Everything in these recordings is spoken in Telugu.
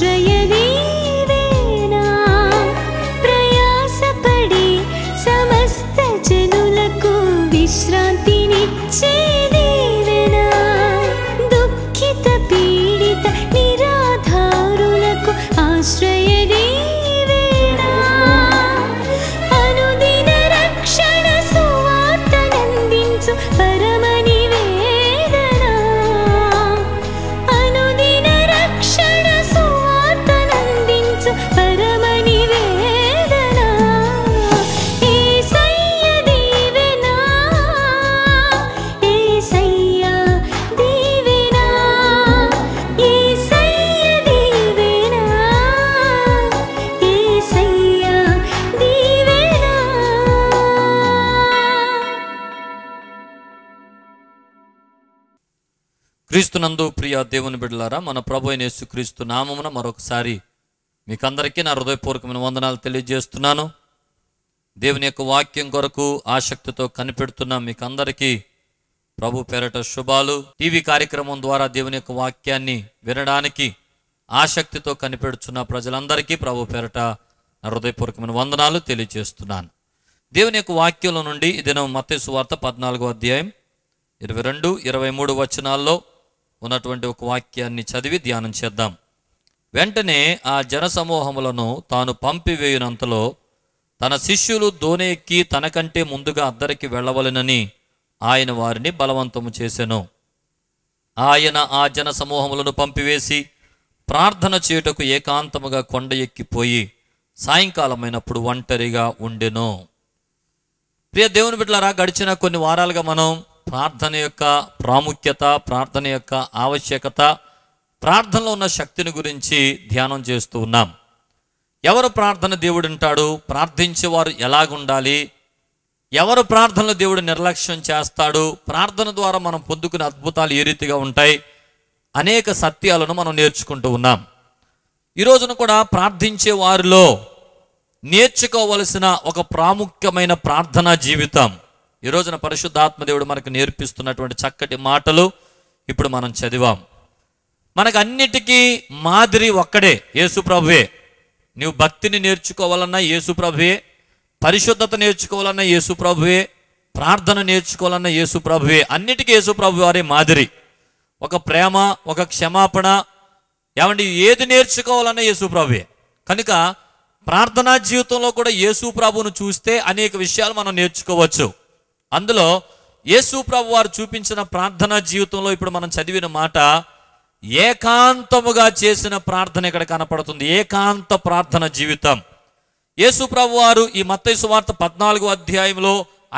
ఆశ్రయదీవేనా ప్రయాసపడి సమస్త జనులకు విశ్రాంతినిచ్చే దీవెనా దుఃఖిత పీడిత నిరాధారులకు ఆశ్రయదీవేనా అనుదిన రక్షణ సువార్తనందించు పరమ నివేదనా అనుదిన రక్షణ సువార్తనందించు పరమ నివేదనా యేసయ్య దీవెనా యేసయ్య దీవెనా యేసయ్య దీవెనా యేసయ్య దీవెనా. క్రీస్తునందు ప్రియ దేవుని బిడ్డలారా, మన ప్రభు అయిన యేసుక్రీస్తు నామమున మరొకసారి మీకందరికీ నా హృదయపూర్వకమైన వందనాలు తెలియజేస్తున్నాను. దేవుని యొక్క వాక్యం కొరకు ఆసక్తితో కనిపెడుతున్న మీకందరికీ ప్రభు పేరట శుభాలు. టీవీ కార్యక్రమం ద్వారా దేవుని యొక్క వాక్యాన్ని వినడానికి ఆసక్తితో కనిపెడుతున్న ప్రజలందరికీ ప్రభు పేరట నా హృదయపూర్వకమైన వందనాలు తెలియజేస్తున్నాను. దేవుని యొక్క వాక్యంలో నుండి ఈ దినం మత్తయి సువార్త 14వ అధ్యాయం 22, 23 వచనాల్లో ఉన్నటువంటి ఒక వాక్యాన్ని చదివి ధ్యానం చేద్దాం. వెంటనే ఆ జనసమూహములను తాను పంపివేయునంతలో తన శిష్యులు దోణి ఎక్కి తనకంటే ముందుగా అద్దరికి వెళ్ళవలెనని ఆయన వారిని బలవంతము చేసెను. ఆయన ఆ జనసమూహములను పంపివేసి ప్రార్థన చేయుటకు ఏకాంతముగా కొండ ఎక్కిపోయి సాయంకాలమైనప్పుడు ఒంటరిగా ఉండెను. ప్రియ దేవుని బిడ్డలారా, గడిచిన కొన్ని వారాలుగా మనం ప్రార్థన యొక్క ప్రాముఖ్యత, ప్రార్థన యొక్క ఆవశ్యకత, ప్రార్థనలో ఉన్న శక్తిని గురించి ధ్యానం చేస్తూ ఉన్నాం. ఎవరు ప్రార్థన దేవుడు అంటాడు, ప్రార్థించేవారు ఎలాగుండాలి, ఎవరు ప్రార్థనలు దేవుడు నిర్లక్ష్యం చేస్తాడు, ప్రార్థన ద్వారా మనం పొందుకునే అద్భుతాలు ఏ రీతిగా ఉంటాయి, అనేక సత్యాలను మనం నేర్చుకుంటూ ఉన్నాం. ఈ రోజున కూడా ప్రార్థించే వారిలో నేర్చుకోవలసిన ఒక ప్రాముఖ్యమైన ప్రార్థనా జీవితం ఈ రోజున పరిశుద్ధాత్మ దేవుడు మనకు నేర్పిస్తున్నటువంటి చక్కటి మాటలు ఇప్పుడు మనం చదివాం. మనకు అన్నిటికీ మాదిరి ఒక్కడే, యేసు ప్రభువే. నీవు భక్తిని నేర్చుకోవాలన్నా యేసు ప్రభువే, పరిశుద్ధత నేర్చుకోవాలన్నా యేసు ప్రభువే, ప్రార్థన నేర్చుకోవాలన్నా యేసు ప్రభువే. అన్నిటికీ యేసు ప్రభు వారే మాదిరి. ఒక ప్రేమ, ఒక క్షమాపణ, ఏమండి ఏది నేర్చుకోవాలన్నా యేసు ప్రభువే. కనుక ప్రార్థనా జీవితంలో కూడా యేసు ప్రభువును చూస్తే అనేక విషయాలు మనం నేర్చుకోవచ్చు. అందులో యేసు ప్రభు వారు చూపించిన ప్రార్థనా జీవితంలో ఇప్పుడు మనం చదివిన మాట ఏకాంతముగా చేసిన ప్రార్థన ఇక్కడ కనపడుతుంది. ఏకాంత ప్రార్థన జీవితం. యేసు ప్రభు వారు ఈ మత్తయి సువార్త 14వ అధ్యాయంలో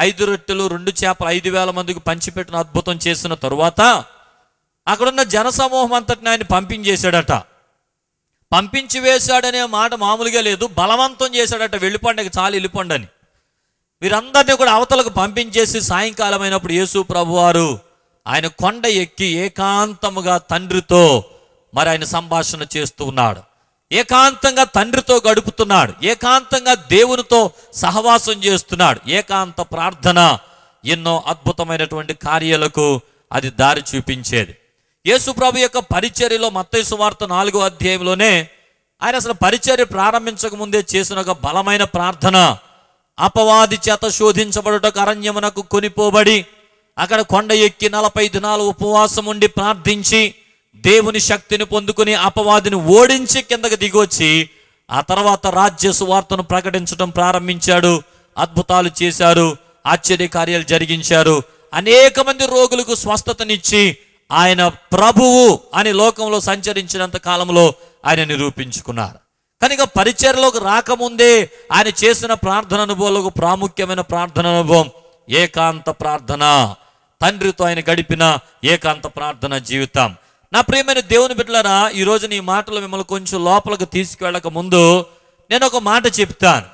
5 రొట్టెలు 2 చేపలు 5,000 మందికి పంచిపెట్టిన అద్భుతం చేసిన తరువాత అక్కడున్న జనసమూహం అంతటిని ఆయన పంపించేశాడట. పంపించి వేశాడనే మాట మామూలుగా లేదు, బలవంతం చేశాడట. వెళ్ళిపోండి, చాలు వెళ్ళిపోండి అని. వీరందరినీ కూడా అవతలకు పంపించేసి సాయంకాలం అయినప్పుడు యేసు ప్రభు వారు ఆయన కొండ ఎక్కి ఏకాంతముగా తండ్రితో మరి ఆయన సంభాషణ చేస్తూ ఉన్నాడు. ఏకాంతంగా తండ్రితో గడుపుతున్నాడు. ఏకాంతంగా దేవునితో సహవాసం చేస్తున్నాడు. ఏకాంత ప్రార్థన ఎన్నో అద్భుతమైనటువంటి కార్యాలకు అది దారి చూపించేది. యేసు ప్రభు యొక్క పరిచర్యలో మత్తయి సువార్త 4వ అధ్యాయంలోనే ఆయన అసలు పరిచర్య ప్రారంభించక ముందే చేసిన ఒక బలమైన ప్రార్థన, అపవాది చేత శోధించబడుటకు అరణ్యమునకు కొనిపోబడి అక్కడ కొండ ఎక్కి 40 దినాలు ఉపవాసం ఉండి ప్రార్థించి దేవుని శక్తిని పొందుకుని అపవాదిని ఓడించి కిందకు దిగొచ్చి ఆ తర్వాత రాజ్య సువార్తను ప్రకటించడం ప్రారంభించాడు. అద్భుతాలు చేశారు, ఆశ్చర్య కార్యాలు జరిగించారు. అనేక మంది రోగులకు స్వస్థతనిచ్చి ఆయన ప్రభువు అని లోకంలో సంచరించినంత కాలంలో ఆయన నిరూపించుకున్నారు. కనుక పరిచర్యలోకి రాకముందే ఆయన చేసిన ప్రార్థన అనుభవాలకు ప్రాముఖ్యమైన ప్రార్థన అనుభవం ఏకాంత ప్రార్థన. తండ్రితో ఆయన గడిపిన ఏకాంత ప్రార్థన జీవితం. నా ప్రియమైన దేవుని బిడ్డలారా, ఈ రోజు నీ మాటలు మిమ్మల్ని కొంచెం లోపలికి తీసుకువెళ్ళక ముందు నేను ఒక మాట చెప్తాను.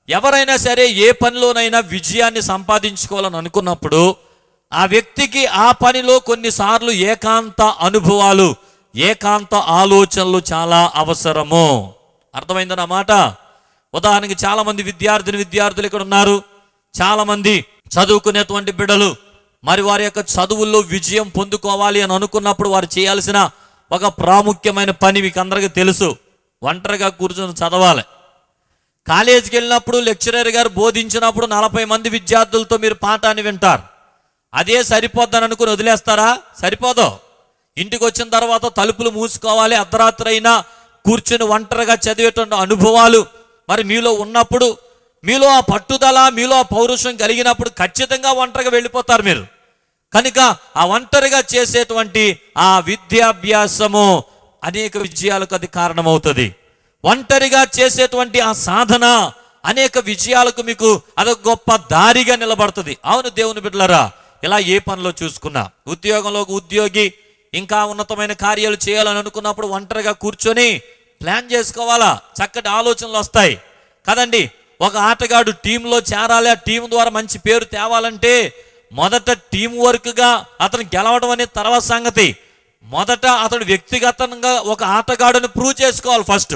ఎవరైనా సరే ఏ పనిలోనైనా విజయాన్ని సంపాదించుకోవాలని అనుకున్నప్పుడు ఆ వ్యక్తికి ఆ పనిలో కొన్నిసార్లు ఏకాంత అనుభవాలు, ఏకాంత ఆలోచనలు చాలా అవసరము. అర్థమైందన్న మాట. ఉదాహరణకి చాలా మంది విద్యార్థులు ఇక్కడ ఉన్నారు. చాలా మంది చదువుకునేటువంటి బిడ్డలు మరి వారి యొక్క చదువుల్లో విజయం పొందుకోవాలి అని అనుకున్నప్పుడు వారు చేయాల్సిన ఒక ప్రాముఖ్యమైన పని మీకు అందరికీ తెలుసు. ఒంటరిగా కూర్చొని చదవాలి. కాలేజీకి వెళ్ళినప్పుడు లెక్చరర్ గారు బోధించినప్పుడు 40 మంది విద్యార్థులతో మీరు పాఠాన్ని వింటారు. అదే సరిపోద్దని అనుకుని వదిలేస్తారా? సరిపోదు. ఇంటికి వచ్చిన తర్వాత తలుపులు మూసుకోవాలి. అర్ధరాత్రి అయినా కూర్చుని ఒంటరిగా చదివేటువంటి అనుభవాలు మరి మీలో ఉన్నప్పుడు, మీలో ఆ పట్టుదల, మీలో ఆ పౌరుషం కలిగినప్పుడు ఖచ్చితంగా ఒంటరిగా వెళ్ళిపోతారు మీరు. కనుక ఆ ఒంటరిగా చేసేటువంటి ఆ విద్యాభ్యాసము అనేక విజయాలకు అది కారణమవుతుంది. ఒంటరిగా చేసేటువంటి ఆ సాధన అనేక విజయాలకు మీకు అదొక గొప్ప దారిగా నిలబడుతుంది. అవును దేవుని బిడ్డలారా, ఇలా ఏ పనిలో చూసుకున్నా, ఉద్యోగంలో ఉద్యోగి ఇంకా ఉన్నతమైన కార్యాలు చేయాలని అనుకున్నప్పుడు ఒంటరిగా కూర్చొని ప్లాన్ చేసుకోవాలా. చక్కటి ఆలోచనలు వస్తాయి కదండి. ఒక ఆటగాడు టీంలో చేరాలి, ఆ టీం ద్వారా మంచి పేరు తేవాలంటే మొదట టీం వర్క్గా అతను గెలవడం అనేది తర్వాత సంగతి. మొదట అతడు వ్యక్తిగతంగా ఒక ఆటగాడుని ప్రూవ్ చేసుకోవాలి. ఫస్ట్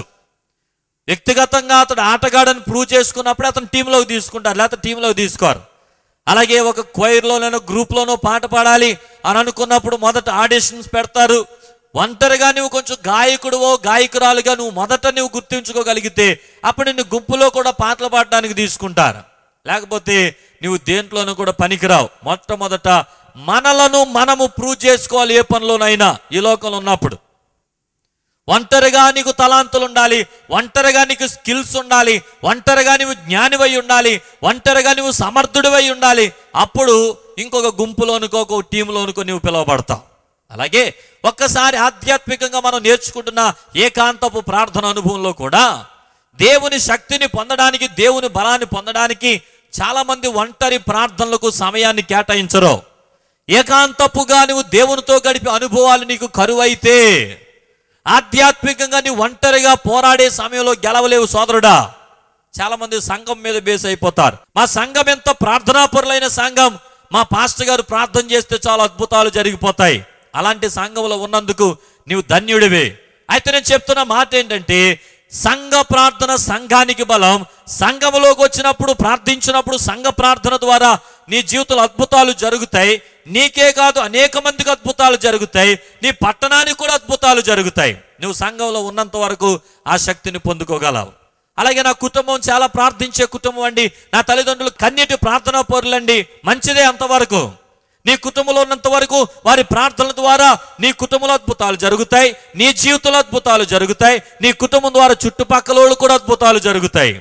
వ్యక్తిగతంగా అతడు ఆటగాడుని ప్రూవ్ చేసుకున్నప్పుడే అతను టీంలోకి తీసుకుంటారు, లేకపోతే టీంలోకి తీసుకోరు. అలాగే ఒక క్వైర్లోనో గ్రూప్లోనో పాట పాడాలి అని అనుకున్నప్పుడు మొదట ఆడిషన్స్ పెడతారు. ఒంటరిగా నువ్వు కొంచెం గాయకుడువో గాయకురాలుగా మొదట నువ్వు గుర్తించుకోగలిగితే అప్పుడు నిన్ను గుంపులో కూడా పాటలు పాడడానికి తీసుకుంటారు. లేకపోతే నువ్వు దేంట్లోనూ కూడా పనికిరావు. మొట్టమొదట మనలను మనము ప్రూవ్ చేసుకోవాలి ఏ పనిలోనైనా ఈ లోకంలో ఉన్నప్పుడు. ఒంటరిగా నీకు తలాంతులు ఉండాలి, ఒంటరిగా నీకు స్కిల్స్ ఉండాలి, ఒంటరిగా నువ్వు జ్ఞానివై ఉండాలి, ఒంటరిగా నువ్వు సమర్థుడివై ఉండాలి. అప్పుడు ఇంకొక గుంపులోనుకో ఒక టీంలోనుకో నువ్వు పిలువబడతావు. అలాగే ఒక్కసారి ఆధ్యాత్మికంగా మనం నేర్చుకుంటున్న ఏకాంతపు ప్రార్థన అనుభవంలో కూడా దేవుని శక్తిని పొందడానికి, దేవుని బలాన్ని పొందడానికి చాలామంది ఒంటరి ప్రార్థనలకు సమయాన్ని కేటాయించరు. ఏకాంతపుగా నువ్వు దేవునితో గడిపే అనుభవాలు నీకు కరువైతే ఆధ్యాత్మికంగా నువ్వు ఒంటరిగా పోరాడే సమయంలో గెలవలేవు సోదరుడా. చాలామంది సంఘం మీద బేస్ అయిపోతారు. మా సంఘం ఎంత ప్రార్థనాపరులైన సంఘం, మా పాస్టర్ గారు ప్రార్థన చేస్తే చాలా అద్భుతాలు జరిగిపోతాయి. అలాంటి సంఘంలో ఉన్నందుకు నీవు ధన్యుడివే. అయితే నేను చెప్తున్న మాట ఏంటంటే, సంఘ ప్రార్థన సంఘానికి బలం. సంఘంలోకి వచ్చినప్పుడు ప్రార్థించినప్పుడు సంఘ ప్రార్థన ద్వారా నీ జీవితంలో అద్భుతాలు జరుగుతాయి. నీకే కాదు అనేక మందికి అద్భుతాలు జరుగుతాయి. నీ పట్టణానికి కూడా అద్భుతాలు జరుగుతాయి. నువ్వు సంఘంలో ఉన్నంత వరకు ఆ శక్తిని పొందుకోగలవు. అలాగే నా కుటుంబం చాలా ప్రార్థించే కుటుంబం అండి, నా తల్లిదండ్రులు కన్నీటి ప్రార్థనా పరులండి, మంచిదే అంతవరకు. నీ కుటుంబంలో ఉన్నంత వరకు వారి ప్రార్థనల ద్వారా నీ కుటుంబంలో అద్భుతాలు జరుగుతాయి, నీ జీవితంలో అద్భుతాలు జరుగుతాయి, నీ కుటుంబం ద్వారా చుట్టుపక్కల వాళ్ళు కూడా అద్భుతాలు జరుగుతాయి.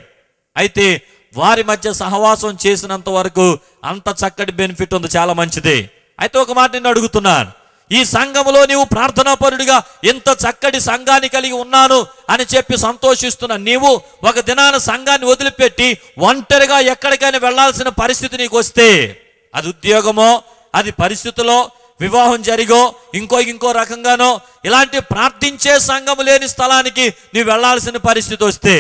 అయితే వారి మధ్య సహవాసం చేసినంత వరకు అంత చక్కటి బెనిఫిట్ ఉంది, చాలా మంచిది. అయితే ఒక మాట నేను అడుగుతున్నాను, ఈ సంఘములో నీవు ప్రార్థనాపరుడిగా ఇంత చక్కటి సంఘాన్ని కలిగి ఉన్నాను అని చెప్పి సంతోషిస్తున్నా నీవు ఒక దినాన సంఘాన్ని వదిలిపెట్టి ఒంటరిగా ఎక్కడికైనా వెళ్లాల్సిన పరిస్థితి నీకు వస్తే, అది ఉద్యోగమో, అది పరిస్థితిలో, వివాహం జరిగో, ఇంకో రకంగానో, ఇలాంటి ప్రార్థించే సంఘము లేని స్థలానికి నీవు వెళ్లాల్సిన పరిస్థితి వస్తే,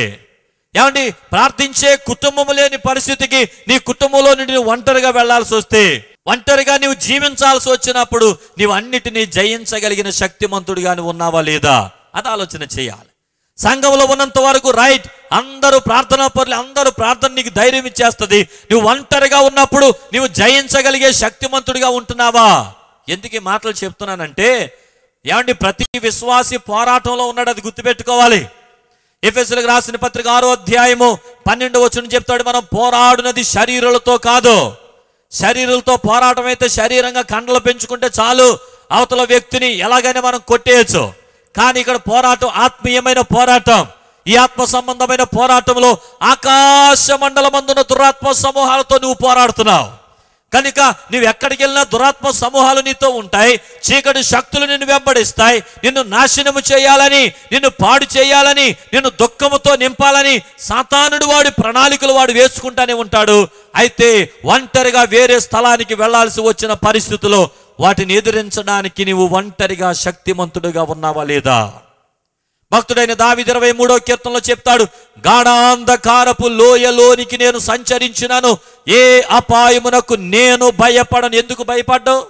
ఏమండి ప్రార్థించే కుటుంబము లేని పరిస్థితికి నీ కుటుంబంలో నుండి నువ్వు ఒంటరిగా వెళ్లాల్సి వస్తే, ఒంటరిగా నీవు జీవించాల్సి వచ్చినప్పుడు నీవు అన్నిటినీ జయించగలిగిన శక్తిమంతుడిగా నువ్వు ఉన్నావా లేదా అది ఆలోచన చేయాలి. సంఘంలో ఉన్నంత వరకు రైట్, అందరూ ప్రార్థనా పరులు, అందరూ ప్రార్థన నీకు ధైర్యం ఇచ్చేస్తుంది. నువ్వు ఒంటరిగా ఉన్నప్పుడు నువ్వు జయించగలిగే శక్తిమంతుడిగా ఉంటున్నావా? ఎందుకు ఈ మాటలు చెప్తున్నానంటే, ఏమండి ప్రతి విశ్వాసి పోరాటంలో ఉన్నాడు, అది గుర్తుపెట్టుకోవాలి. ఎఫెసీయులకు రాసిన పత్రిక 6వ అధ్యాయము 12వ వచనం చెప్తాడు, మనం పోరాడునది శరీరాలతో కాదు. శరీరాలతో పోరాటం అయితే శరీరంగా కండలు పెంచుకుంటే చాలు, అవతల వ్యక్తిని ఎలాగైనా మనం కొట్టేయచ్చు. కానీ ఇక్కడ పోరాటం ఆత్మీయమైన పోరాటం. ఈ ఆత్మ సంబంధమైన పోరాటంలో ఆకాశ మండలమందున దురాత్మ సమూహాలతో నువ్వు పోరాడుతున్నావు. కనుక నువ్వు ఎక్కడికి వెళ్ళినా దురాత్మ సమూహాలు నీతో ఉంటాయి, చీకటి శక్తులు నిన్ను వెంబడిస్తాయి, నిన్ను నాశనము చేయాలని, నిన్ను పాడు చేయాలని, నిన్ను దుఃఖముతో నింపాలని సాతానుడు వాడి ప్రణాళికలు వాడు వేసుకుంటానే ఉంటాడు. అయితే ఒంటరిగా వేరే స్థలానికి వెళ్లాల్సి వచ్చిన పరిస్థితుల్లో వాటిని ఎదిరించడానికి నీవు ఒంటరిగా శక్తిమంతుడిగా ఉన్నావా లేదా? భక్తుడైన దావీదు 23వ కీర్తనలో చెప్తాడు, గాఢాంధకారపు లోయలోనికి నేను సంచరించినాను, ఏ అపాయమునకు నేను భయపడను. ఎందుకు భయపడ్డావు?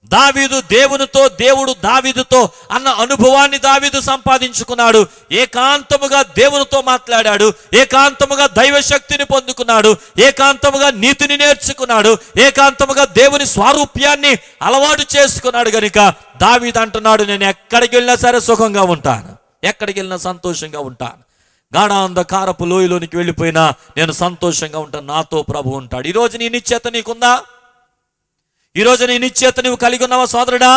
దావీదు దేవునితో, దేవుడు దావీదుతో అన్న అనుభవాన్ని దావీదు సంపాదించుకున్నాడు. ఏకాంతముగా దేవునితో మాట్లాడాడు, ఏకాంతముగా దైవశక్తిని పొందుకున్నాడు, ఏకాంతముగా నీతిని నేర్చుకున్నాడు, ఏకాంతముగా దేవుని స్వారూప్యాన్ని అలవాటు చేసుకున్నాడు. గనుక దావీదు అంటున్నాడు, నేను ఎక్కడికి వెళ్ళినా సరే సుఖంగా ఉంటాను. ఎక్కడికి వెళ్ళినా సంతోషంగా ఉంటాను. గాఢాంధకారపు లోయలోనికి వెళ్ళిపోయినా నేను సంతోషంగా ఉంటాను, నాతో ప్రభు ఉంటాడు. ఈరోజు నీ నిశ్చయత నీకుందా? ఈరోజు నీ నిశ్చయత నువ్వు కలిగి ఉన్నావా సోదరుడా?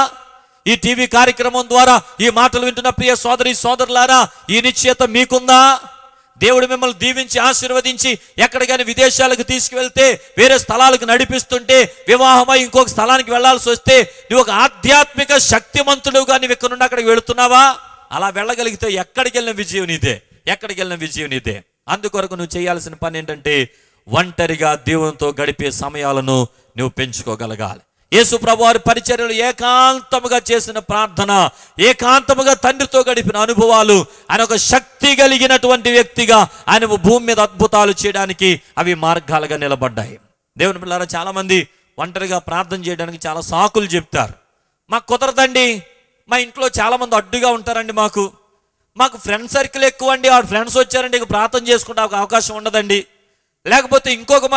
ఈ టీవీ కార్యక్రమం ద్వారా ఈ మాటలు వింటున్న ప్రియ సోదరి సోదరులారా, ఈ నిశ్చయత మీకుందా? దేవుడు మిమ్మల్ని దీవించి ఆశీర్వదించి ఎక్కడికైనా విదేశాలకు తీసుకువెళ్తే, వేరే స్థలాలకు నడిపిస్తుంటే, వివాహమై ఇంకొక స్థలానికి వెళ్లాల్సి వస్తే, నువ్వు ఒక ఆధ్యాత్మిక శక్తిమంతుడుగా నువ్వు ఇక్కడ నుండి అక్కడికి వెళుతున్నావా? అలా వెళ్ళగలిగితే ఎక్కడికి వెళ్ళిన విజయం నీదే, ఎక్కడికి వెళ్ళిన విజయం నీదే. అందుకొరకు నువ్వు చేయాల్సిన పని ఏంటంటే, ఒంటరిగా దేవునితో గడిపే సమయాలను నువ్వు పెంచుకోగలగాలి. యేసు ప్రభు వారి పరిచర్యలు ఏకాంతముగా చేసిన ప్రార్థన, ఏకాంతముగా తండ్రితో గడిపిన అనుభవాలు, ఆయన ఒక శక్తి కలిగినటువంటి వ్యక్తిగా ఆయన భూమి మీద అద్భుతాలు చేయడానికి అవి మార్గాలుగా నిలబడ్డాయి. దేవుని పిల్లారా, చాలా మంది ఒంటరిగా ప్రార్థన చేయడానికి చాలా సాకులు చెప్తారు. మాకు కుదరదండి, మా ఇంట్లో చాలా మంది అడ్డుగా ఉంటారండి, మాకు ఫ్రెండ్ సర్కిల్ ఎక్కువ అండి, ఆ ఫ్రెండ్స్ వచ్చారండి ఇక ప్రార్థన చేసుకుంటే అవకాశం ఉండదండి. లేకపోతే ఇంకొక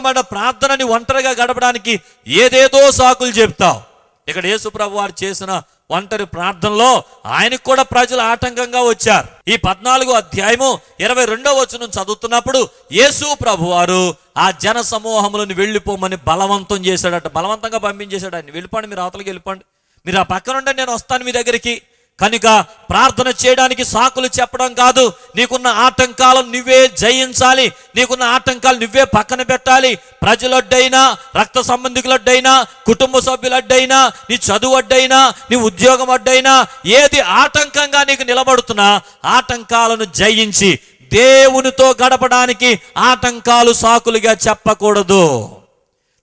మాట ప్రార్థనని ఒంటరిగా గడపడానికి ఏదేదో సాకులు చెప్తావు. ఇక్కడ యేసు ప్రభు వారు చేసిన ఒంటరి ప్రార్థనలో ఆయనకు కూడా ప్రజలు ఆటంకంగా వచ్చారు. ఈ 14వ అధ్యాయము 22వ వచనం చదువుతున్నప్పుడు యేసు ప్రభు వారు ఆ జన సమూహములను వెళ్ళిపోమని బలవంతం చేశాడట. బలవంతంగా పంపించేశాడు. ఆయన వెళ్ళిపోండి, మీరు అవతలకి వెళ్ళిపోండి, మీరు ఆ పక్కనుంటే నేను వస్తాను మీ దగ్గరికి. కనుక ప్రార్థన చేయడానికి సాకులు చెప్పడం కాదు, నీకున్న ఆటంకాలను నువ్వే జయించాలి, నీకున్న ఆటంకాలు నువ్వే పక్కన పెట్టాలి. ప్రజలొడ్డైనా, రక్త సంబంధికులొడ్డైనా, కుటుంబ సభ్యులొడ్డైనా, నీ చదువు అడ్డైనా, నీ ఉద్యోగం అడ్డైనా, ఏది ఆటంకంగా నీకు నిలబడుతున్నా ఆటంకాలను జయించి దేవునితో గడపడానికి ఆటంకాలు సాకులుగా చెప్పకూడదు.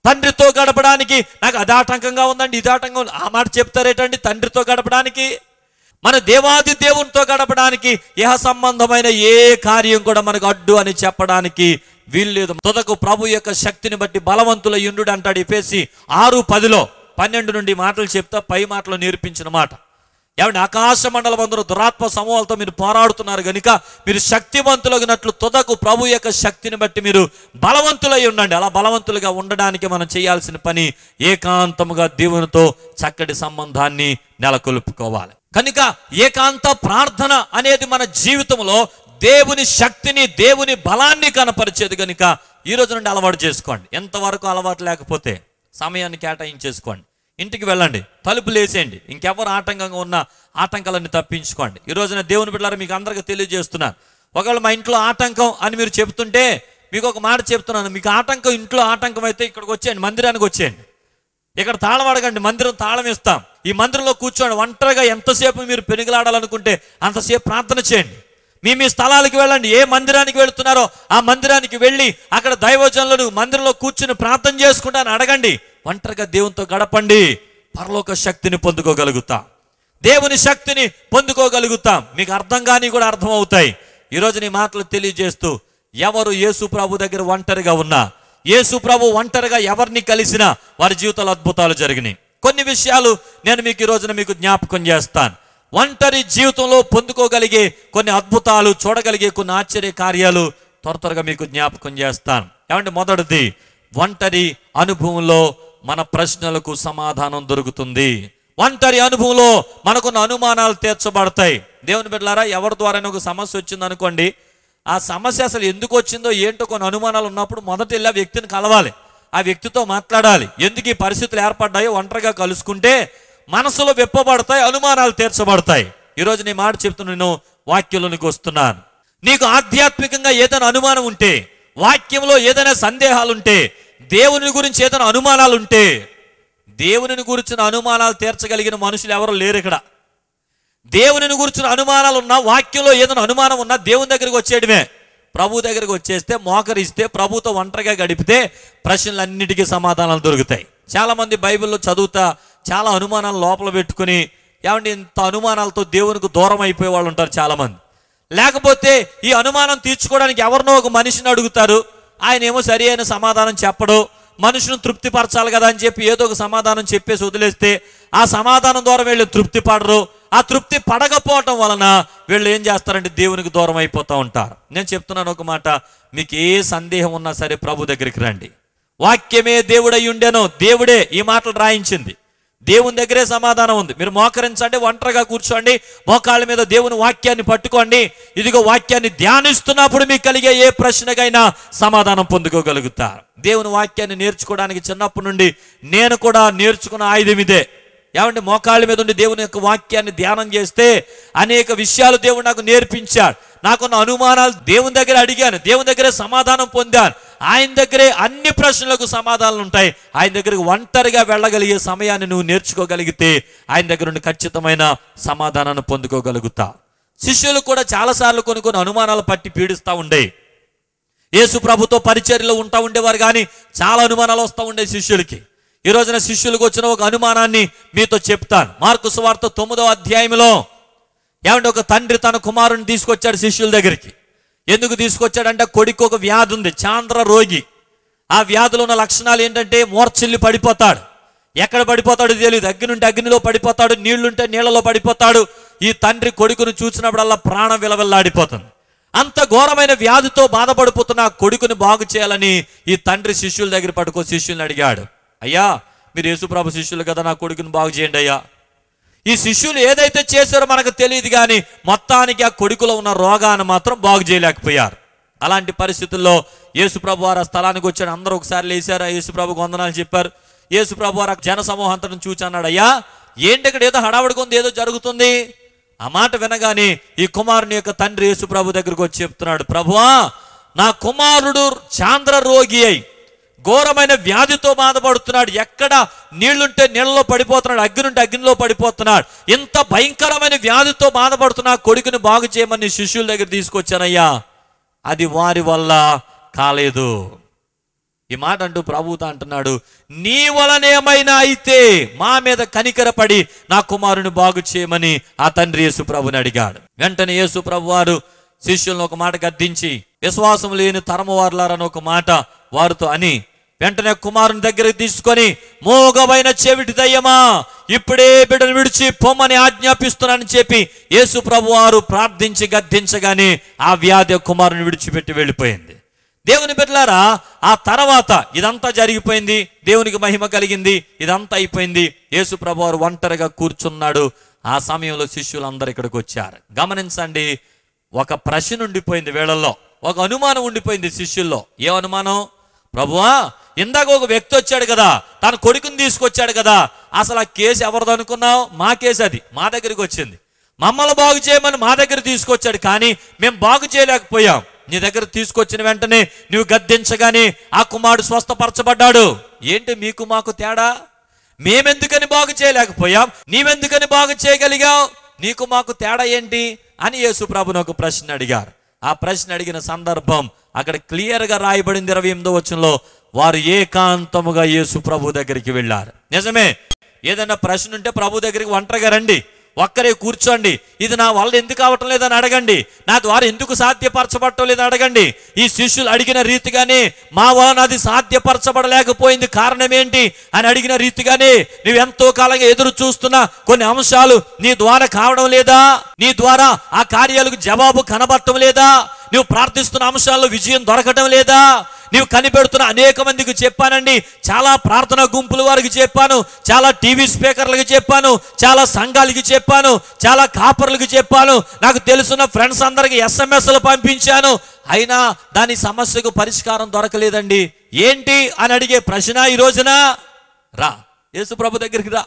తండ్రితో గడపడానికి నాకు అది ఆటంకంగా ఉందండి, ఇది ఆటంకం ఉంది, ఆ మాట చెప్తారేటండి. తండ్రితో గడపడానికి, మన దేవాది దేవునితో గడపడానికి ఇహ సంబంధమైన ఏ కార్యం కూడా మనకు అడ్డు అని చెప్పడానికి వీల్లేదు. తుదకు ప్రభు యొక్క శక్తిని బట్టి బలవంతుల యుండు అంటాడు. ఎఫెసీ 6:10 12 నుండి మాటలు చెప్తా పై మాటలు నేర్పించిన మాట. ఏమంటే ఆకాశ మండలం అందరూ దురాత్మ సమూహాలతో మీరు పోరాడుతున్నారు కనుక మీరు శక్తివంతులగినట్లు తుదకు ప్రభు యొక్క శక్తిని బట్టి మీరు బలవంతులై ఉండండి. అలా బలవంతులుగా ఉండడానికి మనం చేయాల్సిన పని ఏకాంతముగా దేవునితో చక్కటి సంబంధాన్ని నెలకొల్పుకోవాలి. కనుక ఏకాంత ప్రార్థన అనేది మన జీవితంలో దేవుని శక్తిని, దేవుని బలాన్ని కనపరిచేది కనుక ఈ రోజు నుండి అలవాటు చేసుకోండి. ఎంతవరకు అలవాటు లేకపోతే సమయాన్ని కేటాయించేసుకోండి. ఇంటికి వెళ్ళండి, తలుపులు వేసేయండి, ఇంకెవరు ఆటంకంగా ఉన్న ఆటంకాలన్నీ తప్పించుకోండి. ఈ రోజున దేవుని బిడ్డలారా మీకు అందరికీ తెలియజేస్తున్నాను, ఒకవేళ మా ఇంట్లో ఆటంకం అని మీరు చెప్తుంటే మీకు ఒక మాట చెప్తున్నాను, మీకు ఆటంకం ఇంట్లో ఆటంకం అయితే ఇక్కడికి వచ్చేయండి, మందిరానికి వచ్చేయండి. ఇక్కడ తాళం అడగండి, మందిరం తాళం ఇస్తాం. ఈ మందిరంలో కూర్చోండి. ఒంటరిగా ఎంతసేపు మీరు పెనుగులాడాలనుకుంటే అంతసేపు ప్రార్థన చేయండి. మీ స్థలాలకు వెళ్ళండి. ఏ మందిరానికి వెళుతున్నారో ఆ మందిరానికి వెళ్ళి అక్కడ దైవజనులను మందిరంలో కూర్చుని ప్రార్థన చేసుకుంటాను అడగండి. ఒంటరిగా దేవునితో గడపండి. పరలోక శక్తిని పొందుకోగలుగుతాం, దేవుని శక్తిని పొందుకోగలుగుతాం. మీకు అర్థం కాని కూడా అర్థం అవుతాయి. ఈరోజు నీ మాటలు తెలియజేస్తూ ఎవరు యేసు ప్రభు దగ్గర ఒంటరిగా ఉన్నా, యేసు ప్రభు ఒంటరిగా ఎవరిని కలిసినా వారి జీవితాలు అద్భుతాలు జరిగినాయి. కొన్ని విషయాలు నేను మీకు ఈ రోజున మీకు జ్ఞాపకం చేస్తాను. ఒంటరి జీవితంలో పొందుకోగలిగే కొన్ని అద్భుతాలు, చూడగలిగే కొన్ని ఆశ్చర్య కార్యాలు త్వరగా మీకు జ్ఞాపకం చేస్తాను. ఏమంటే మొదటిది, ఒంటరి అనుభవంలో మన ప్రశ్నలకు సమాధానం దొరుకుతుంది. ఒంటరి అనుభవంలో మనకున్న అనుమానాలు తీర్చబడతాయి. దేవుని బిడ్డలారా, ఎవరి ద్వారా ఒక సమస్య వచ్చింది అనుకోండి, ఆ సమస్య అసలు ఎందుకు వచ్చిందో ఏంటో కొన్ని అనుమానాలు ఉన్నప్పుడు మొదట వెళ్ళి ఆ వ్యక్తిని కలవాలి, ఆ వ్యక్తితో మాట్లాడాలి. ఎందుకు ఈ పరిస్థితులు ఏర్పడ్డాయో ఒంటరిగా కలుసుకుంటే మనసులో విప్పబడతాయి, అనుమానాలు తీర్చబడతాయి. ఈరోజు నీ మాట చెప్తున్నా, నేను వాక్యంలోనికి వస్తున్నాను. నీకు ఆధ్యాత్మికంగా ఏదైనా అనుమానం ఉంటే, వాక్యంలో ఏదైనా సందేహాలుంటే, దేవుని గురించి ఏదైనా అనుమానాలుంటే, దేవుని గురించిన అనుమానాలు తీర్చగలిగిన మనుషులు ఎవరు లేరు ఇక్కడ. దేవుని గురించిన అనుమానాలు ఉన్నా, వాక్యంలో ఏదైనా అనుమానం ఉన్నా దేవుని దగ్గరికి వచ్చేయడమే. ప్రభు దగ్గరికి వచ్చేస్తే, మోకరిస్తే, ప్రభుతో ఒంటరిగా గడిపితే ప్రశ్నలన్నిటికీ సమాధానాలు దొరుకుతాయి. చాలామంది బైబిల్లో చదువుతా చాలా అనుమానాలు లోపల పెట్టుకుని, ఏమంటే ఇంత అనుమానాలతో దేవునికి దూరం అయిపోయే వాళ్ళు ఉంటారు చాలామంది. లేకపోతే ఈ అనుమానం తీర్చుకోవడానికి ఎవరినో ఒక మనిషిని అడుగుతారు, ఆయన ఏమో సరి అయిన సమాధానం చెప్పడు, మనుషులను తృప్తిపరచాలి కదా అని చెప్పి ఏదో ఒక సమాధానం చెప్పేసి వదిలేస్తే ఆ సమాధానం ద్వారా వీళ్ళు తృప్తి పడరు. ఆ తృప్తి పడకపోవటం వలన వీళ్ళు ఏం చేస్తారంటే దేవునికి దూరం అయిపోతూ ఉంటారు. నేను చెప్తున్నాను ఒక మాట, మీకు ఏ సందేహం ఉన్నా సరే ప్రభు దగ్గరికి రండి. వాక్యమే దేవుడై ఉండెను, దేవుడే ఈ మాటలు రాయించింది. దేవుని దగ్గరే సమాధానం ఉంది. మీరు మోకరించండి, ఒంటరిగా కూర్చోండి, మోకాళ్ళ మీద దేవుని వాక్యాన్ని పట్టుకోండి. ఇదిగో వాక్యాన్ని ధ్యానిస్తున్నప్పుడు మీకు కలిగే ఏ ప్రశ్నకైనా సమాధానం పొందుకోగలుగుతారు. దేవుని వాక్యాన్ని నేర్చుకోవడానికి చిన్నప్పటి నుండి నేను కూడా నేర్చుకున్న ఆయుధం ఇదే. ఏమంటే మోకాళ్ళ మీద ఉండి దేవుని యొక్క వాక్యాన్ని ధ్యానం చేస్తే అనేక విషయాలు దేవుడు నాకు నేర్పించాడు. నాకున్న అనుమానాలు దేవుని దగ్గర అడిగాను, దేవుని దగ్గరే సమాధానం పొందాను. ఆయన దగ్గరే అన్ని ప్రశ్నలకు సమాధానాలు ఉంటాయి. ఆయన దగ్గరకు ఒంటరిగా వెళ్ళగలిగే సమయాన్ని నువ్వు నేర్చుకోగలిగితే ఆయన దగ్గర నుండి ఖచ్చితమైన సమాధానాన్ని పొందుకోగలుగుతా. శిష్యులు కూడా చాలాసార్లు కొన్ని అనుమానాలు పట్టి పీడిస్తూ ఉండే. యేసు ప్రభుతో పరిచర్యలో ఉంటా ఉండేవారు, కానీ చాలా అనుమానాలు వస్తూ ఉండే శిష్యులకి. ఈ రోజున శిష్యులకు వచ్చిన ఒక అనుమానాన్ని మీతో చెప్తాను. మార్కు సువార్త 9వ అధ్యాయంలో ఏమంటే ఒక తండ్రి తన కుమారుని తీసుకొచ్చాడు శిష్యుల దగ్గరికి. ఎందుకు తీసుకొచ్చాడంటే కొడుకు ఒక వ్యాధి ఉంది, చాంద్ర రోగి. ఆ వ్యాధిలో ఉన్న లక్షణాలు ఏంటంటే మూర్ఛిల్లి పడిపోతాడు. ఎక్కడ పడిపోతాడో తెలియదు. అగ్ని అగ్నిలో పడిపోతాడు, నీళ్లుంటే నీళ్లలో పడిపోతాడు. ఈ తండ్రి కొడుకును చూసినప్పుడల్లా ప్రాణం విలవిల్లాడిపోతుంది. అంత ఘోరమైన వ్యాధితో బాధపడిపోతున్న ఆ కొడుకుని బాగు చేయాలని ఈ తండ్రి శిష్యుల దగ్గర పట్టుకో శిష్యుల్ని అడిగాడు, అయ్యా మీరు యేసుప్రభు శిష్యులు కదా, నా కొడుకుని బాగు చేయండి అయ్యా. ఈ శిష్యులు ఏదైతే చేశారో మనకు తెలియదు, కానీ మొత్తానికి ఆ కొడుకులో ఉన్న రోగాన్ని మాత్రం బాగు చేయలేకపోయారు. అలాంటి పరిస్థితుల్లో యేసుప్రభు వారు ఆ స్థలానికి వచ్చాడు. అందరూ ఒకసారి లేచారు, యేసుప్రభుకు వందనాలు చెప్పారు. యేసుప్రభు వారు జన సమూహంతరం చూచి అన్నాడు, అయ్యా ఏంటి ఇక్కడ ఏదో హడావుడిగా ఉంది, ఏదో జరుగుతుంది. ఆ మాట వినగానే ఈ కుమారుని యొక్క తండ్రి యేసుప్రభు దగ్గరకు వచ్చి చెప్తున్నాడు, ప్రభువా నా కుమారుడు చాంద్ర రోగి అయి ఘోరమైన వ్యాధితో బాధపడుతున్నాడు. ఎక్కడ నీళ్లుంటే నీళ్ళలో పడిపోతున్నాడు, అగ్నింటే అగ్నిలో పడిపోతున్నాడు. ఇంత భయంకరమైన వ్యాధితో బాధపడుతున్న కొడుకుని బాగు చేయమని శిష్యుల దగ్గర తీసుకొచ్చానయ్యా, అది వారి వల్ల కాలేదు. ఈ మాట అంటూ ప్రభువుతో అంటున్నాడు, నీ వలనేమైనా అయితే మా మీద కనికరపడి నా కుమారుని బాగు చేయమని ఆ తండ్రి యేసు ప్రభుని అడిగాడు. వెంటనే యేసు ప్రభు వారు శిష్యులను ఒక మాట గద్దించి, విశ్వాసం లేని తరము వారులారని ఒక మాట వారితో అని వెంటనే కుమారుని దగ్గరికి తీసుకొని, మోగవైన చెవిటి దయ్యమా ఇప్పుడే బిడ్డను విడిచి పొమ్మని ఆజ్ఞాపిస్తున్నానని చెప్పి యేసు ప్రభు వారు ప్రార్థించి గద్దించగానే ఆ వ్యాధి కుమారుని విడిచిపెట్టి వెళ్ళిపోయింది. దేవుని బిడ్డలారా, ఆ తర్వాత ఇదంతా జరిగిపోయింది, దేవునికి మహిమ కలిగింది, ఇదంతా అయిపోయింది. యేసు ప్రభు వారు ఒంటరిగా కూర్చున్నాడు. ఆ సమయంలో శిష్యులందరూ ఇక్కడికి వచ్చారు. గమనించండి, ఒక ప్రశ్న ఉండిపోయింది వీళ్ళల్లో, ఒక అనుమానం ఉండిపోయింది శిష్యుల్లో. ఏ అనుమానం? ప్రభువా ఇందాక ఒక వ్యక్తి వచ్చాడు కదా, తన కొడుకుని తీసుకొచ్చాడు కదా, అసలు ఆ కేసు ఎవరిది అనుకున్నావు? మా కేసు, అది మా దగ్గరికి వచ్చింది. మమ్మల్ని బాగు చేయమని మా దగ్గర తీసుకొచ్చాడు, కానీ మేము బాగు చేయలేకపోయాం. నీ దగ్గర తీసుకొచ్చిన వెంటనే నువ్వు గద్దించగానే ఆ కుమారుడు స్వస్థపరచబడ్డాడు. ఏంటి మీకు మాకు తేడా? మేమెందుకని బాగు చేయలేకపోయాం, నీవెందుకని బాగు చేయగలిగావు? నీకు మాకు తేడా ఏంటి అని యేసు ప్రభుని ఒక ప్రశ్న అడిగారు. ఆ ప్రశ్న అడిగిన సందర్భం అక్కడ క్లియర్గా రాయబడింది 28వ వచనంలో, వారు ఏకాంతముగా యేసు ప్రభు దగ్గరికి వెళ్ళారు. నిజమే, ఏదైనా ప్రశ్న ఉంటే ప్రభు దగ్గరికి ఒంటరిగా రండి, ఒక్కరే కూర్చోండి. ఇది నా వల్ల ఎందుకు అవటం లేదని అడగండి, నా ద్వారా ఎందుకు సాధ్యపరచబడటం లేదని అడగండి. ఈ శిష్యులు అడిగిన రీతిగానే మా వలన అది సాధ్యపరచబడలేకపోయింది, కారణం ఏంటి అని అడిగిన రీతిగానే నువ్వు ఎంతో కాలంగా ఎదురు చూస్తున్న కొన్ని అంశాలు నీ ద్వారా కావడం లేదా? నీ ద్వారా ఆ కార్యాలకు జవాబు కనబడటం లేదా? నువ్వు ప్రార్థిస్తున్న అంశాల్లో విజయం దొరకటం లేదా? నీవు కనిపెడుతున్న అనేక మందికి చెప్పానండి, చాలా ప్రార్థన గుంపుల వారికి చెప్పాను, చాలా టీవీ స్పీకర్లకు చెప్పాను, చాలా సంఘాలకి చెప్పాను, చాలా కాపర్లకు చెప్పాను, నాకు తెలుసున్న ఫ్రెండ్స్ అందరికి SMS పంపించాను, అయినా దాని సమస్యకు పరిష్కారం దొరకలేదండి. ఏంటి అని అడిగే ప్రశ్న ఈ రోజున రా, యేసు ప్రభు దగ్గరికి రా,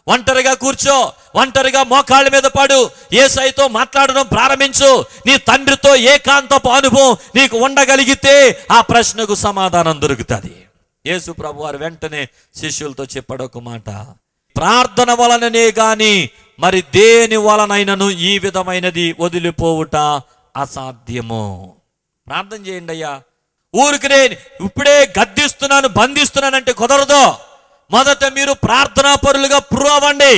ఒంటరిగా కూర్చో, ఒంటరిగా మోకాళ్ళ మీద పడు, యేసయ్యతో మాట్లాడడం ప్రారంభించు. నీ తండ్రితో ఏకాంతపు అనుభవం నీకు ఉండగలిగితే ఆ ప్రశ్నకు సమాధానం దొరుకుతుంది. యేసు ప్రభు వారు వెంటనే శిష్యులతో చెప్పాడు ఒక మాట, ప్రార్థన వలననే గాని మరి దేని వలనైనను ఈ విధమైనది వదిలిపోవుట అసాధ్యము. ప్రార్థన చేయండి అయ్యా, ఊరికి ఇప్పుడే గద్దిస్తున్నాను బంధిస్తున్నానంటే కుదరదు. మొదట మీరు ప్రార్థనా పరులుగా ప్రూవ్ అవ్వండి.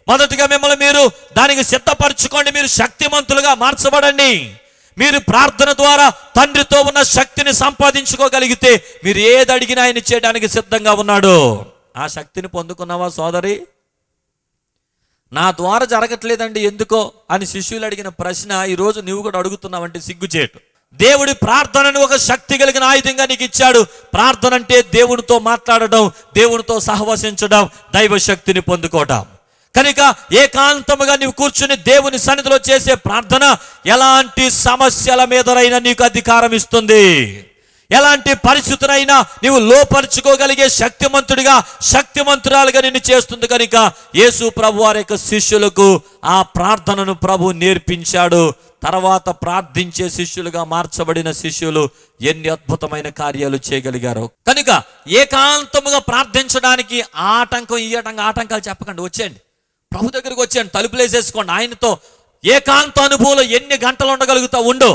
మొదటిగా మిమ్మల్ని మీరు దానికి సిద్ధపరచుకోండి. మీరు శక్తిమంతులుగా మార్చబడండి. మీరు ప్రార్థన ద్వారా తండ్రితో ఉన్న శక్తిని సంపాదించుకోగలిగితే మీరు ఏది అడిగినా ఆయన చేయడానికి సిద్ధంగా ఉన్నాడు. ఆ శక్తిని పొందుకున్నావా సోదరి? నా ద్వారా జరగట్లేదండి ఎందుకో అని శిష్యులు అడిగిన ప్రశ్న ఈరోజు నువ్వు కూడా అడుగుతున్నావంటే సిగ్గుచేటు. దేవుడి ప్రార్థనను ఒక శక్తి కలిగిన ఆయుధంగా నీకు ఇచ్చాడు. ప్రార్థన అంటే దేవునితో మాట్లాడడం, దేవునితో సహవసించడం, దైవ శక్తిని పొందుకోవడం. కనుక ఏకాంతముగా నీవు కూర్చుని దేవుని సన్నిధిలో చేసే ప్రార్థన ఎలాంటి సమస్యల మీదనైనా నీకు అధికారం ఇస్తుంది. ఎలాంటి పరిస్థితునైనా నీవు లోపరుచుకోగలిగే శక్తిమంతురాలుగా నిన్ను చేస్తుంది. కనుక యేసు ప్రభు వారి యొక్క శిష్యులకు ఆ ప్రార్థనను ప్రభు నేర్పించాడు. తర్వాత ప్రార్థించే శిష్యులుగా మార్చబడిన శిష్యులు ఎన్ని అద్భుతమైన కార్యాలు చేయగలిగారు. కనుక ఏకాంతముగా ప్రార్థించడానికి ఆటంకం ఈ ఆటంకాలు చెప్పకండి, వచ్చేయండి ప్రభు దగ్గరికి, వచ్చేయండి, తలుపులేసేసుకోండి. ఆయనతో ఏకాంత అనుభవంలో ఎన్ని గంటలు ఉండగలుగుతావు ఉండు,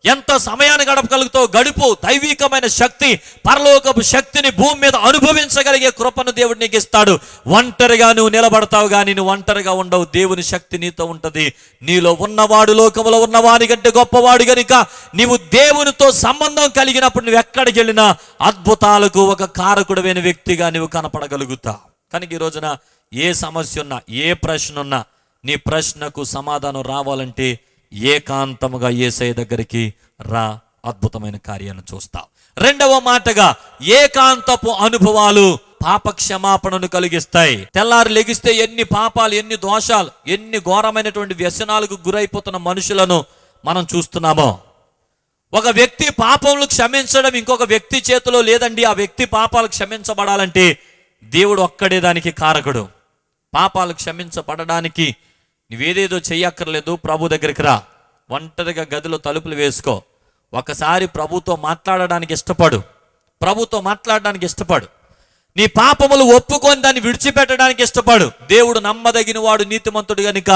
ఎంత సమయాన్ని గడపగలుగుతావు గడుపు. దైవికమైన శక్తి, పరలోకపు శక్తిని భూమి మీద అనుభవించగలిగే కృపను దేవుడు నీకు ఇస్తాడు. ఒంటరిగా నువ్వు నిలబడతావు, కానీ నువ్వు ఒంటరిగా ఉండవు. దేవుని శక్తి నీతో ఉంటుంది. నీలో ఉన్నవాడు లోకములో ఉన్నవాడి కంటే గొప్పవాడు. కనుక నీవు దేవునితో సంబంధం కలిగినప్పుడు నువ్వు ఎక్కడికి వెళ్ళినా అద్భుతాలకు ఒక కారకుడమైన వ్యక్తిగా నువ్వు కనపడగలుగుతావు. కనుక ఈ రోజున ఏ సమస్య ఉన్నా, ఏ ప్రశ్న ఉన్నా, నీ ప్రశ్నకు సమాధానం రావాలంటే ఏకాంతముగా యేసయ్య దగ్గరికి రా, అద్భుతమైన కార్యాలను చూస్తావు. రెండవ మాటగా ఏకాంతపు అనుభవాలు పాప క్షమాపణను కలిగిస్తాయి. తెల్లారి లెగిస్తే ఎన్ని పాపాలు, ఎన్ని దోషాలు, ఎన్ని ఘోరమైనటువంటి వ్యసనాలకు గురైపోతున్న మనుషులను మనం చూస్తున్నామో. ఒక వ్యక్తి పాపములు క్షమించడం ఇంకొక వ్యక్తి చేతిలో లేదండి. ఆ వ్యక్తి పాపాలు క్షమించబడాలంటే దేవుడు ఒక్కడే దానికి కారకుడు. పాపాలు క్షమించబడడానికి నువ్వేదేదో చెయ్యక్కర్లేదు. ప్రభు దగ్గరికి రా, ఒంటరిగా గదిలో తలుపులు వేసుకో, ఒకసారి ప్రభుతో మాట్లాడడానికి ఇష్టపడు. నీ పాపములు ఒప్పుకొని దాన్ని విడిచిపెట్టడానికి ఇష్టపడు. దేవుడు నమ్మదగిన వాడు, నీతిమంతుడు గనుక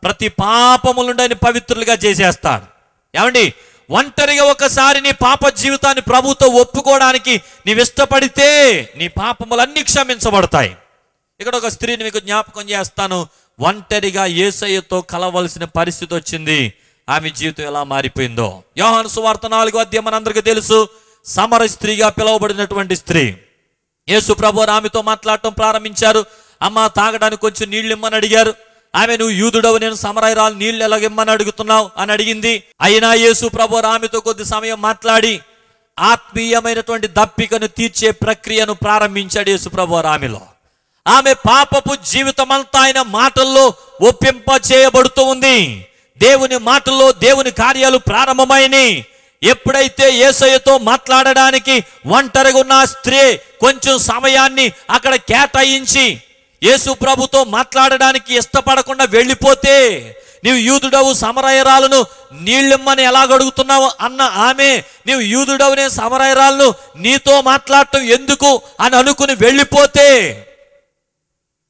ప్రతి పాపముల నుండి ఆయన పవిత్రులుగా చేసేస్తాడు. ఏమండి, ఒంటరిగా ఒకసారి నీ పాప జీవితాన్ని ప్రభుతో ఒప్పుకోవడానికి నీవు ఇష్టపడితే నీ పాపములన్నీ క్షమించబడతాయి. ఇక్కడ ఒక స్త్రీని మీకు జ్ఞాపకం చేస్తాను. ఒంటరిగా యేసయ్యతో కలవలసిన పరిస్థితి వచ్చింది. ఆమె జీవితం ఎలా మారిపోయిందో యోహాను సువార్త 4వ అధ్యాయం మనందరికీ తెలుసు. సమర స్త్రీగా పిలువబడినటువంటి స్త్రీ యేసు ప్రభు ఆమెతో మాట్లాడటం ప్రారంభించారు. అమ్మ, తాగడానికి కొంచెం నీళ్ళు ఇమ్మని అడిగారు. ఆమె, నువ్వు యూదుడవు, నేను సమరయురాలు, నీళ్ళు ఎలాగిమ్మని అడుగుతున్నావు అని అడిగింది. అయినా యేసు ప్రభు ఆమెతో కొద్ది సమయం మాట్లాడి ఆత్మీయమైనటువంటి దప్పికను తీర్చే ప్రక్రియను ప్రారంభించాడు యేసు ప్రభు ఆమెలో. ఆమె పాపపు జీవితం అంతా ఆయన మాటల్లో ఒప్పింప చేయబడుతూ ఉంది. దేవుని మాటల్లో దేవుని కార్యాలు ప్రారంభమైనవి. ఎప్పుడైతే యేసయ్యతో మాట్లాడడానికి ఒంటరిగా ఉన్న స్త్రీ కొంచెం సమయాన్ని అక్కడ కేటాయించి యేసు ప్రభుతో మాట్లాడడానికి ఇష్టపడకుండా వెళ్ళిపోతే, నీవు యూదుడవు, సమరయరాలను నీళ్ళిమ్మని ఎలాగడుగుతున్నావు అన్న ఆమె, నీవు యూదుడవు, నేను సమరయరాలను, నీతో మాట్లాడటం ఎందుకు అని అనుకుని వెళ్ళిపోతే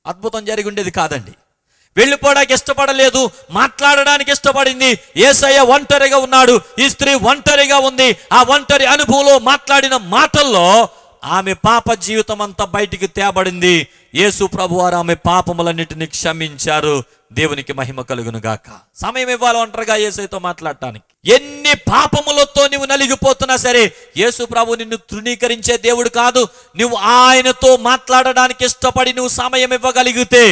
అద్భుతం జరిగి ఉండేది కాదండి. వెళ్ళిపోవడానికి ఇష్టపడలేదు, మాట్లాడడానికి ఇష్టపడింది. యేసయ్య ఒంటరిగా ఉన్నాడు, ఈ స్త్రీ ఒంటరిగా ఉంది. ఆ ఒంటరి అనుభవంలో మాట్లాడిన మాటల్లో ఆమె పాప జీవితం అంతా బయటికి తేబడింది. యేసు ప్రభువారు ఆమె పాపములన్నిటిని క్షమించారు. దేవునికి మహిమ కలుగును గాక. సమయం ఇవ్వాలి ఒంటరిగా యేసయ్యతో మాట్లాడటానికి. ఎన్ని పాపములతో నువ్వు నలిగిపోతున్నా సరే యేసు ప్రభు నిన్ను తృణీకరించే దేవుడు కాదు. నువ్వు ఆయనతో మాట్లాడడానికి ఇష్టపడి నువ్వు సమయం ఇవ్వగలిగితే,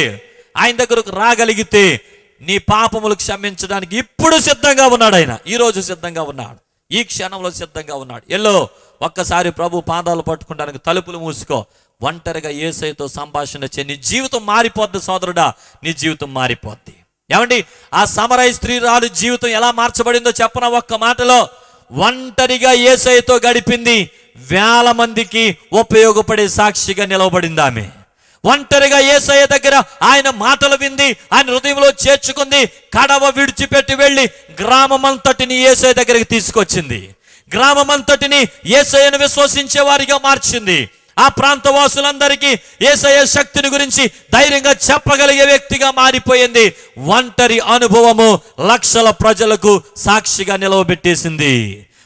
ఆయన దగ్గరకు రాగలిగితే నీ పాపములు క్షమించడానికి ఇప్పుడు సిద్ధంగా ఉన్నాడు. ఆయన ఈరోజు సిద్ధంగా ఉన్నాడు, ఈ క్షణంలో సిద్ధంగా ఉన్నాడు. ఒక్కసారి ప్రభు పాదాలు పట్టుకోవడానికి తలుపులు మూసుకో, ఒంటరిగా యేసయ్యతో సంభాషణ చేయి. నీ జీవితం మారిపోద్ది సోదరుడా, నీ జీవితం మారిపోద్ది. ఏమండి, ఆ సమరయ స్త్రీరాలు జీవితం ఎలా మార్చబడిందో చెప్పన ఒక్క మాటలో. ఒంటరిగా యేసయ్యతో గడిపింది, వేల మందికి ఉపయోగపడే సాక్షిగా నిలవబడింది ఆమె. ఒంటరిగా యేసయ్య దగ్గర ఆయన మాటలు వింది, ఆయన హృదయంలో చేర్చుకుంది. కడవ విడిచిపెట్టి వెళ్ళి గ్రామమంతటిని యేసయ్య దగ్గరికి తీసుకొచ్చింది. గ్రామమంతటిని యేసయ్యను విశ్వసించే వారిగా మార్చింది. ఆ ప్రాంత వాసులందరికీ యేసయ్య శక్తిని గురించి ధైర్యంగా చెప్పగలిగే వ్యక్తిగా మారిపోయింది. ఒంటరి అనుభవము లక్షల ప్రజలకు సాక్షిగా నిలవబెట్టేసింది.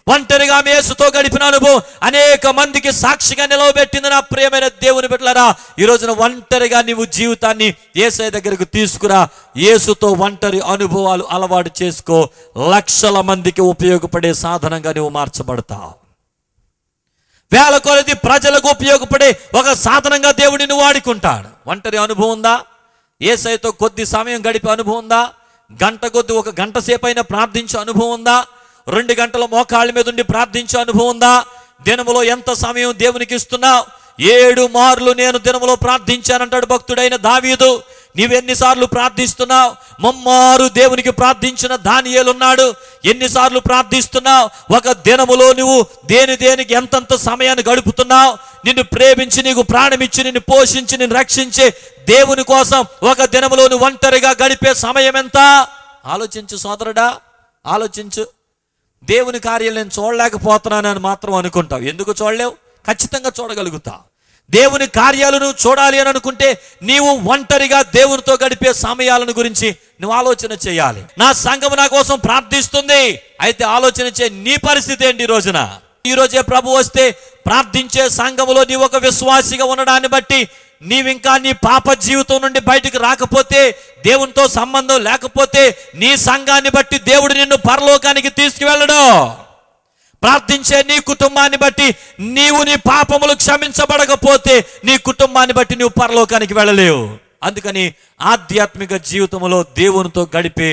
ఒంటరిగా యేసుతో గడిపిన అనుభవం అనేక మందికి సాక్షిగా నిలవబెట్టింది. నా ప్రియమైన దేవుని బిడ్డలారా, ఈ రోజున ఒంటరిగా నీవు జీవితాన్ని యేసయ్య దగ్గరకు తీసుకురా. యేసుతో ఒంటరి అనుభవాలు అలవాటు చేసుకో. లక్షల మందికి ఉపయోగపడే సాధనంగా నువ్వు మార్చబడతావు. వేల కొలది ప్రజలకు ఉపయోగపడే ఒక సాధనంగా దేవుడిని వాడుకుంటాడు. ఒంటరి అనుభవం ఉందా? యేసయ్యతో కొద్ది సమయం గడిపే అనుభవం ఉందా? గంట కొద్ది ఒక గంట సేపు అయినా ప్రార్థించే అనుభవం ఉందా? 2 గంటల మోకాళ్ళ మీద ఉండి ప్రార్థించే అనుభవం ఉందా? దినములో ఎంత సమయం దేవునికి ఇస్తున్నావు? 7 మార్లు నేను దినములో ప్రార్థించానంటాడు భక్తుడైన దావీదు. నీవెన్నిసార్లు ప్రార్థిస్తున్నావు? ముమ్మారు దేవునికి ప్రార్థించిన దానియేలు ఉన్నాడు. ఎన్నిసార్లు ప్రార్థిస్తున్నావు? ఒక దినములో నువ్వు దేనికి ఎంతంత సమయాన్ని గడుపుతున్నావు? నిన్ను ప్రేమించి, నీకు ప్రాణమిచ్చి, నిన్ను పోషించి, నిన్ను రక్షించే దేవుని కోసం ఒక దినములో నువ్వు ఒంటరిగా గడిపే సమయం ఎంత? ఆలోచించు సోదరుడా, ఆలోచించు. దేవుని కార్యాలు నేను చూడలేకపోతున్నానని మాత్రం అనుకుంటావు. ఎందుకు చూడలేవు? ఖచ్చితంగా చూడగలుగుతావు. దేవుని కార్యాలు నువ్వు చూడాలి అని అనుకుంటే నీవు ఒంటరిగా దేవునితో గడిపే సమయాలను గురించి నువ్వు ఆలోచన చేయాలి. నా సంఘం నా కోసం ప్రార్థిస్తుంది, అయితే ఆలోచన చేయి, నీ పరిస్థితి ఏంటి ఈ రోజున? ఈ రోజే ప్రభు వస్తే ప్రార్థించే సంఘములో నీవు ఒక విశ్వాసిగా ఉండడాన్ని బట్టి నీవింకా నీ పాప జీవితం నుండి బయటికి రాకపోతే, దేవునితో సంబంధం లేకపోతే, నీ సంఘాన్ని బట్టి దేవుడు నిన్ను పరలోకానికి తీసుకువెళ్ళడు. ప్రార్థించే నీ కుటుంబాన్ని బట్టి నీవు నీ పాపములు క్షమించబడకపోతే నీ కుటుంబాన్ని బట్టి నువ్వు పరలోకానికి వెళ్ళలేవు. అందుకని ఆధ్యాత్మిక జీవితంలో దేవునితో గడిపే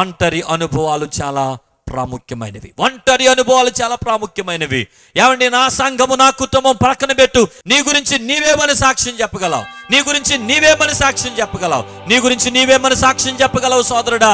ఒంటరి అనుభవాలు చాలా ప్రాముఖ్యమైనవి. ఒంటరి అనుభవాలు చాలా ప్రాముఖ్యమైనవి. ఏమండి, నా సంఘము నా కుటుంబం ప్రక్కన పెట్టు, నీ గురించి నీవేమని సాక్ష్యం చెప్పగలవు? నీ గురించి నీవేమని సాక్ష్యం చెప్పగలవు? నీ గురించి నీవేమని సాక్ష్యం చెప్పగలవు సోదరుడా?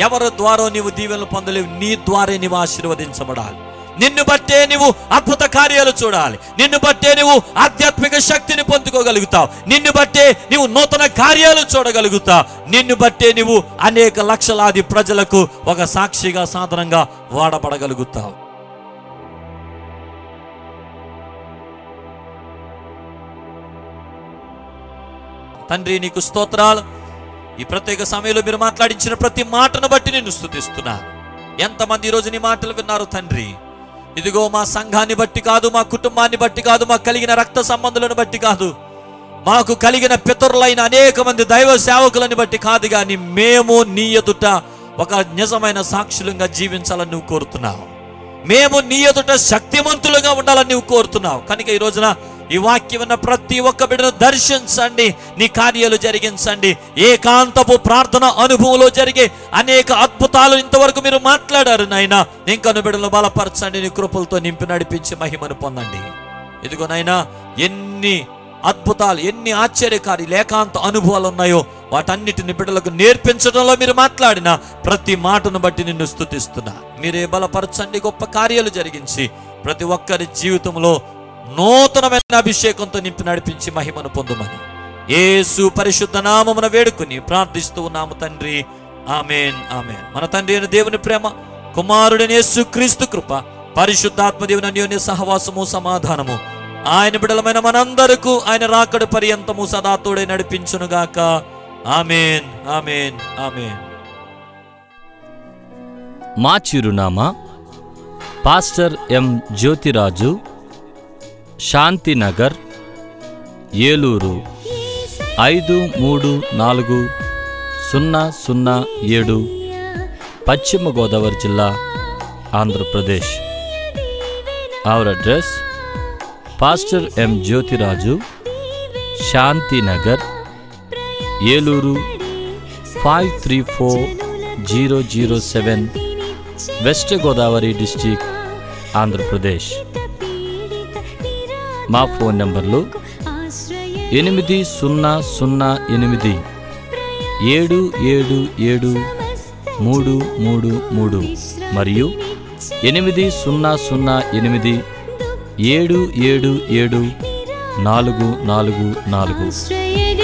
ఎవరి ద్వారా నీవు దీవెనలు పొందలేవు, నీ ద్వారా నీవు ఆశీర్వదించబడాలి. నిన్ను బట్టే నువ్వు అద్భుత కార్యాలు చూడాలి. నిన్ను బట్టే నువ్వు ఆధ్యాత్మిక శక్తిని పొందుకోగలుగుతావు. నిన్ను బట్టే నువ్వు నూతన కార్యాలు చూడగలుగుతావు. నిన్ను బట్టే నువ్వు అనేక లక్షలాది ప్రజలకు ఒక సాక్షిగా, సాధనంగా వాడబడగలుగుతావు. తండ్రి, నీకు స్తోత్రాలు. ఈ ప్రత్యేక సమయంలో మీరు మాట్లాడించిన ప్రతి మాటను బట్టి నేను స్తుతిస్తున్నాను. ఎంతమంది ఈరోజు నీ మాటలు విన్నారు తండ్రి? ఇదిగో మా సంఘాన్ని బట్టి కాదు, మా కుటుంబాన్ని బట్టి కాదు, మాకు కలిగిన రక్త సంబంధులను బట్టి కాదు, మాకు కలిగిన పితరులైన అనేక మంది దైవ సేవకులను బట్టి కాదు, కానీ మేము నీ ఎదుట ఒక నిజమైన సాక్షులుగా జీవించాలని నువ్వు కోరుతున్నావు. మేము నీ ఎదుట శక్తిమంతులుగా ఉండాలని నువ్వు కోరుతున్నావు. కనుక ఈ రోజున ఈ వాక్యం ఉన్న ప్రతి ఒక్క బిడ్డను దర్శించండి, నీ కార్యాలు జరిగించండి. ఏకాంతపు ప్రార్థన అనుభవంలో జరిగే అనేక అద్భుతాలు ఇంతవరకు మీరు మాట్లాడారు నాయన. ఇంకను బిడ్డలను బలపరచండి, నీ కృపలతో నింపి నడిపించి మహిమను పొందండి. ఇదిగో నాయన, ఎన్ని అద్భుతాలు, ఎన్ని ఆశ్చర్యకార్యాలు, ఏకాంత అనుభవాలు ఉన్నాయో వాటన్నిటిని బిడ్డలకు నేర్పించడంలో మీరు మాట్లాడిన ప్రతి మాటను బట్టి నిన్ను స్తుతిస్తున్నా. మీరే బలపరచండి, గొప్ప కార్యాలు జరిగించి ప్రతి ఒక్కరి జీవితంలో నూతనమైన అభిషేకంతో నింపి నడిపించి మహిమను పొందుమని యేసు పరిశుద్ధ నామమున వేడుకుని ప్రార్థిస్తూ ఉన్నాము తండ్రి. ఆమేన్, ఆమేన్. మన తండ్రి అయిన దేవుని ప్రేమ, కుమారుడైన యేసు క్రీస్తు కృప, పరిశుద్ధాత్మ దేవుని అన్యోన్య సహవాసము, సమాధానము ఆయన బిడ్డలమైన మనందరకు ఆయన రాకడ పర్యంతము సదా తోడై నడిపించునుగాక. ఆమేన్, ఆమేన్, ఆమేన్. మా చిరునామా పాస్టర్ ఎం జ్యోతిరాజు, శాంతినగర్, ఏలూరు 534007, పశ్చిమ గోదావరి జిల్లా, Andhra Pradesh. Our address: pastor M Jyothiraju, Shantinagar, Eluru 534007, west Godavari district, Andhra Pradesh. మా ఫోన్ నంబర్లు 8008777333 మరియు 8008777444.